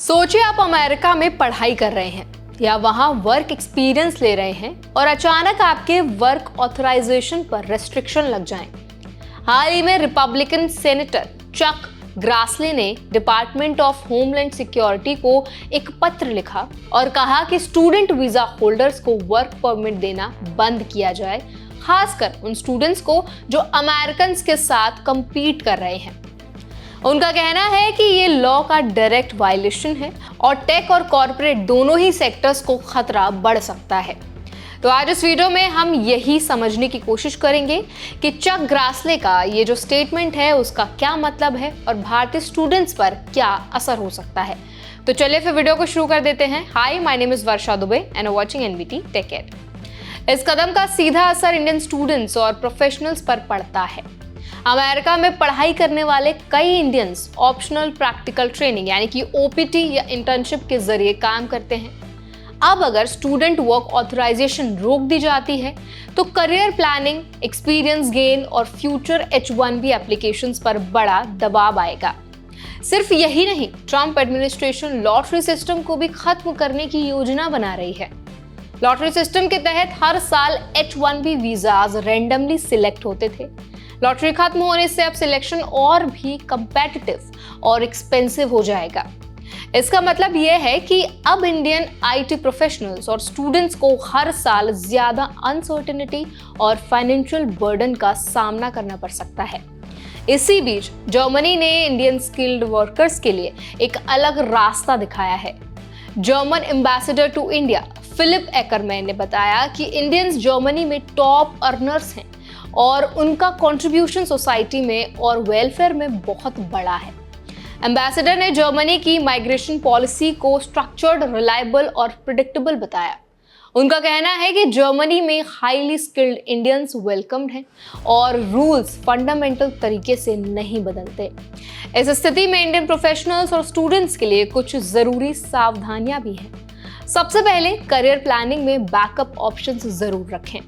सोचिए आप अमेरिका में पढ़ाई कर रहे हैं या वहां वर्क एक्सपीरियंस ले रहे हैं और अचानक आपके वर्क ऑथराइजेशन पर रेस्ट्रिक्शन लग जाएं। हाल ही में रिपब्लिकन सेनेटर चक ग्रासले ने डिपार्टमेंट ऑफ होमलैंड सिक्योरिटी को एक पत्र लिखा और कहा कि स्टूडेंट वीजा होल्डर्स को वर्क परमिट देना बंद किया जाए, खासकर उन स्टूडेंट्स को जो अमेरिकन के साथ compete कर रहे हैं। उनका कहना है कि ये लॉ का डायरेक्ट वायलेशन है और टेक और कॉर्पोरेट दोनों ही सेक्टर्स को खतरा बढ़ सकता है। तो आज इस वीडियो में हम यही समझने की कोशिश करेंगे कि चक ग्रासले का ये जो स्टेटमेंट है उसका क्या मतलब है और भारतीय स्टूडेंट्स पर क्या असर हो सकता है। तो चलिए फिर वीडियो को शुरू कर देते हैं। Hi, my name is Varsha Dubey and watching NBT tech ed. इस कदम का सीधा असर इंडियन स्टूडेंट्स और प्रोफेशनल्स पर पड़ता है। अमेरिका में पढ़ाई करने वाले कई इंडियंस ऑप्शनल प्रैक्टिकल ट्रेनिंग यानी कि ओपीटी या इंटर्नशिप के जरिए काम करते हैं। अब अगर स्टूडेंट वर्क ऑथराइजेशन रोक दी जाती है तो करियर प्लानिंग, एक्सपीरियंस गेन और फ्यूचर H1B एप्लीकेशंस पर बड़ा दबाव आएगा। सिर्फ यही नहीं, ट्रंप एडमिनिस्ट्रेशन लॉटरी सिस्टम को भी खत्म करने की योजना बना रही है। लॉटरी सिस्टम के तहत हर साल H1B वीजाज रैंडमली सिलेक्ट होते थे। लॉटरी खत्म होने से अब सिलेक्शन और भी कम्पेटिटिव और एक्सपेंसिव हो जाएगा। इसका मतलब यह है कि अब इंडियन IT प्रोफेशनल्स और स्टूडेंट्स को हर साल ज्यादा अनसर्टेनिटी और फाइनेंशियल बर्डन का सामना करना पड़ सकता है। इसी बीच जर्मनी ने इंडियन स्किल्ड वर्कर्स के लिए एक अलग रास्ता दिखाया है। German ambassador to India Philipp Ackermann ने बताया कि इंडियंस जर्मनी में टॉप अर्नर्स हैं और उनका कंट्रीब्यूशन सोसाइटी में और वेलफेयर में बहुत बड़ा है। एम्बेसडर ने जर्मनी की माइग्रेशन पॉलिसी को स्ट्रक्चर्ड, रिलायबल और प्रिडिक्टेबल बताया। उनका कहना है कि जर्मनी में हाईली स्किल्ड इंडियंस वेलकम्ड हैं और रूल्स फंडामेंटल तरीके से नहीं बदलते। इस स्थिति में इंडियन प्रोफेशनल्स और स्टूडेंट्स के लिए कुछ जरूरी सावधानियां भी हैं। सबसे पहले करियर प्लानिंग में बैकअप ऑप्शंस जरूर रखें।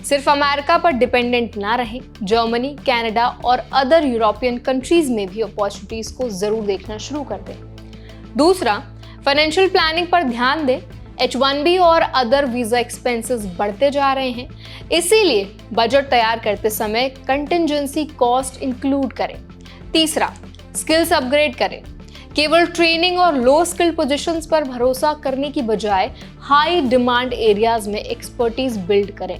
सिर्फ अमेरिका पर डिपेंडेंट ना रहें। जर्मनी, कनाडा और अदर यूरोपियन कंट्रीज में भी अपॉर्चुनिटीज को जरूर देखना शुरू कर दें। दूसरा, फाइनेंशियल प्लानिंग पर ध्यान दें। H1B और अदर वीजा एक्सपेंसेस बढ़ते जा रहे हैं, इसीलिए बजट तैयार करते समय कंटिंजेंसी कॉस्ट इंक्लूड करें। तीसरा, स्किल्स अपग्रेड करें। केवल ट्रेनिंग और लो स्किल पोजीशंस पर भरोसा करने की बजाय हाई डिमांड एरियाज में एक्सपर्टीज बिल्ड करें।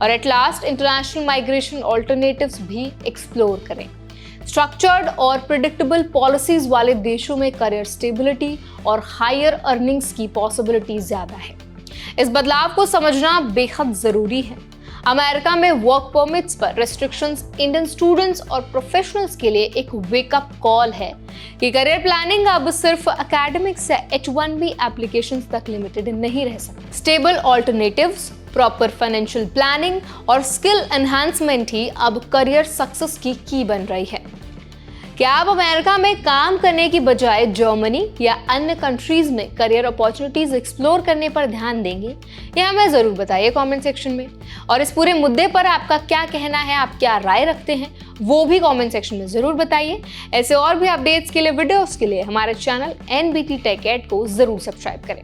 और at last, international migration alternatives भी एक्सप्लोर करें। स्ट्रक्चर्ड और प्रिडिक्टेबल पॉलिसीज वाले देशों में करियर स्टेबिलिटी और हायर अर्निंग्स की पॉसिबिलिटी ज्यादा है। इस बदलाव को समझना बेहद जरूरी है। अमेरिका में वर्क परमिट्स पर रेस्ट्रिक्शंस इंडियन स्टूडेंट्स और प्रोफेशनल्स के लिए एक वेकअप कॉल है कि करियर प्लानिंग अब सिर्फ एकेडमिक्स या H1B एप्लीकेशंस तक लिमिटेड नहीं रह सकती। Stable alternatives, proper financial planning और स्किल एनहांसमेंट ही अब करियर सक्सेस की की बन रही है। क्या आप अमेरिका में काम करने की बजाय जर्मनी या अन्य कंट्रीज में करियर अपॉर्चुनिटीज एक्सप्लोर करने पर ध्यान देंगे? ये हमें जरूर बताइए कमेंट सेक्शन में। और इस पूरे मुद्दे पर आपका क्या कहना है, आप क्या राय रखते हैं, वो भी कमेंट सेक्शन में जरूर बताइए। ऐसे और भी अपडेट्स के लिए, वीडियोस के लिए हमारे चैनल NBT Tech Ed को जरूर सब्सक्राइब करें।